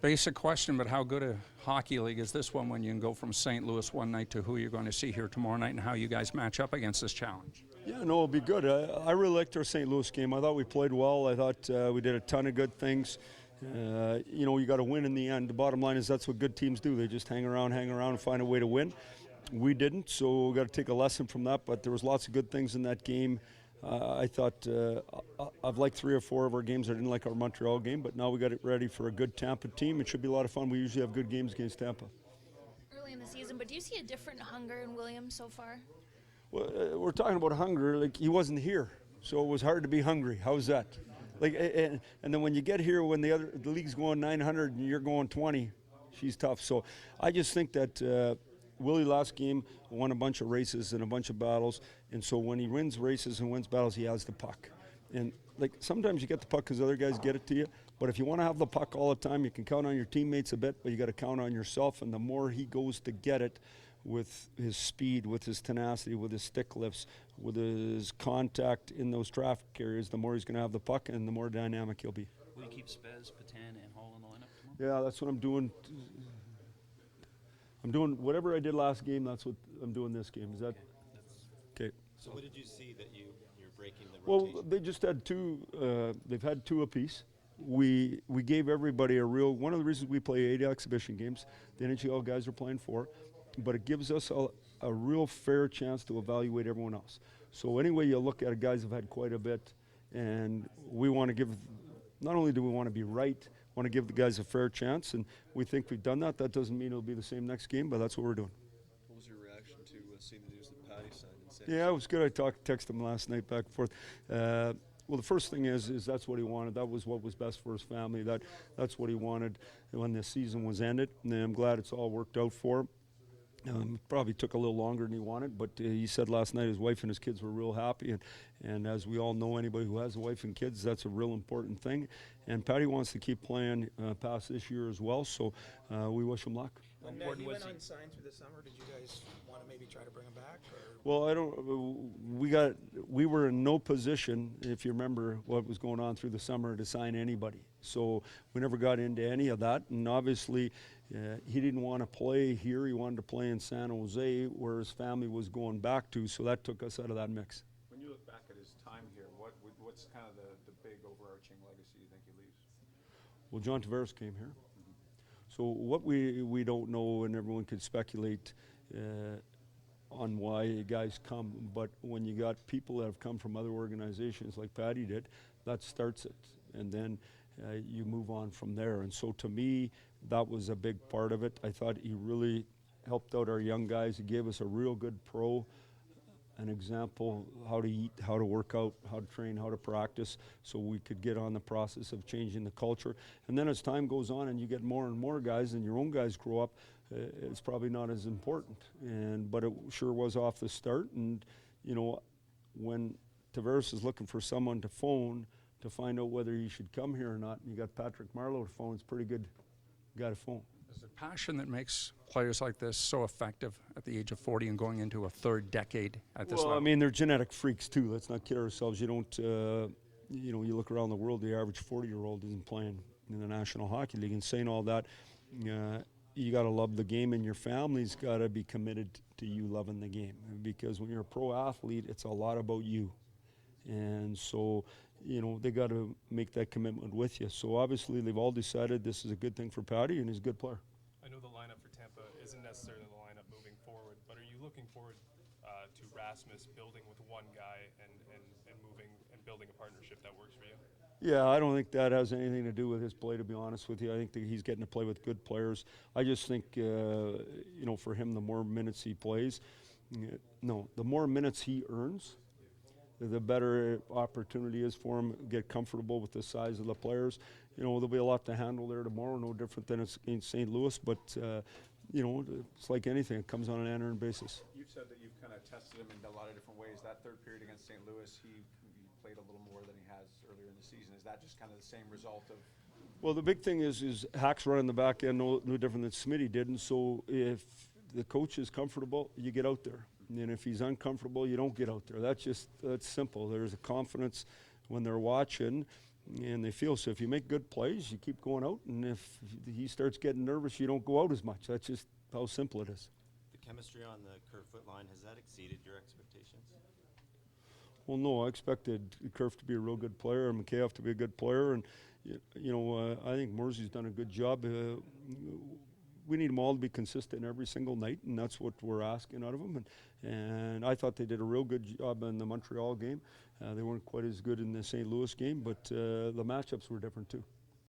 Basic question, but how good a hockey league is this one when you can go from St. Louis one night to who you're going to see here tomorrow night, and how you guys match up against this challenge? Yeah, no, it'll be good. I really liked our St. Louis game. I thought we played well. I thought we did a ton of good things. You got to win in the end. The bottom line is that's what good teams do. They just hang around and find a way to win. We didn't, so we got to take a lesson from that. But there was lots of good things in that game. I thought I've liked 3 or 4 of our games. I didn't like our Montreal game, but now we got it ready for a good Tampa team. It should be a lot of fun. We usually have good games against Tampa. Early in the season, but do you see a different hunger in Williams so far? Well, we're talking about hunger. Like, he wasn't here, so it was hard to be hungry. How's that? Like, and then when you get here, when the league's going 900 and you're going 20, she's tough. So I just think that Willie last game won a bunch of races and a bunch of battles, and so when he wins races and wins battles, he has the puck. And like, sometimes you get the puck because other guys get it to you, but if you want to have the puck all the time, you can count on your teammates a bit, but you got to count on yourself. And the more he goes to get it, with his speed, with his tenacity, with his stick lifts, with his contact in those traffic areas, the more he's going to have the puck and the more dynamic he'll be. Will you keep Spez, Patan, and Hall in the lineup tomorrow? Yeah, that's what I'm doing. I'm doing whatever I did last game. That's what I'm doing this game. Is that okay? So what did you see that you're breaking the Well, rotation? they just had 2. They've had 2 apiece. We gave everybody a real. One of the reasons we play 8 exhibition games, the NHL guys are playing 4, but it gives us a real fair chance to evaluate everyone else. So anyway, you look at it, guys have had quite a bit, and we want to give. Not only do we want to be right, want to give the guys a fair chance, and we think we've done that. That doesn't mean it'll be the same next game, but that's what we're doing. What was your reaction to seeing the news that Patty signed in San Yeah, it was good. I texted him last night back and forth. Well, the first thing is that's what he wanted. That was what was best for his family. That's what he wanted when the season was ended, and I'm glad it's all worked out for him. Probably took a little longer than he wanted, but he said last night his wife and his kids were real happy, and as we all know, anybody who has a wife and kids, that's a real important thing. And Patty wants to keep playing past this year as well, so we wish him luck. When he went unsigned through the summer, did you guys want to maybe try to bring him back? Or? Well, I don't. We were in no position, if you remember what was going on through the summer, to sign anybody. So we never got into any of that, and obviously he didn't want to play here. He wanted to play in San Jose, where his family was going back to. So that took us out of that mix. When you look back at his time here, what's kind of the big overarching legacy you think he leaves? Well, John Tavares came here. So what we don't know, and everyone could speculate on why guys come, but when you got people that have come from other organizations like Patty did, that starts it, and then you move on from there. And so to me, that was a big part of it. I thought he really helped out our young guys. He gave us a real good an example how to eat, how to work out, how to train, how to practice, so we could get on the process of changing the culture. And then as time goes on and you get more and more guys and your own guys grow up, it's probably not as important. But it sure was off the start. And when Tavares is looking for someone to phone to find out whether he should come here or not, and you got Patrick Marleau to phone, it's pretty good. Got a phone. Is it passion that makes players like this so effective at the age of 40 and going into a 3rd decade at this level? Well, I mean, they're genetic freaks too. Let's not kid ourselves. You don't, you look around the world, the average 40-year-old isn't playing in the National Hockey League. And saying all that, you got to love the game, and your family's got to be committed to you loving the game. Because when you're a pro athlete, it's a lot about you. And so, they got to make that commitment with you. So obviously, they've all decided this is a good thing for Patty, and he's a good player. I know the lineup for Tampa isn't necessarily the lineup moving forward, but are you looking forward to Rasmus building with one guy and moving and building a partnership that works for you? Yeah, I don't think that has anything to do with his play, to be honest with you. I think that he's getting to play with good players. I just think, for him, the more minutes he plays, the more minutes he earns, the better opportunity is for him to get comfortable with the size of the players. There'll be a lot to handle there tomorrow, no different than it's in St. Louis, but, it's like anything. It comes on an interim basis. You've said that you've kind of tested him in a lot of different ways. That 3rd period against St. Louis, he played a little more than he has earlier in the season. Is that just kind of the same result of? Well, the big thing is Hack's running the back end, no different than Smitty did, and so if the coach is comfortable, you get out there. And if he's uncomfortable, you don't get out there. That's simple. There's a confidence when they're watching and they feel. So if you make good plays, you keep going out, and if he starts getting nervous, you don't go out as much. That's just how simple it is. The chemistry on the Kerfoot line, has that exceeded your expectations? Well, no, I expected Kerf to be a real good player and McKayoff to be a good player, and I think Mersey's done a good job. We need them all to be consistent every single night, and that's what we're asking out of them. And I thought they did a real good job in the Montreal game. They weren't quite as good in the St. Louis game, but the matchups were different too.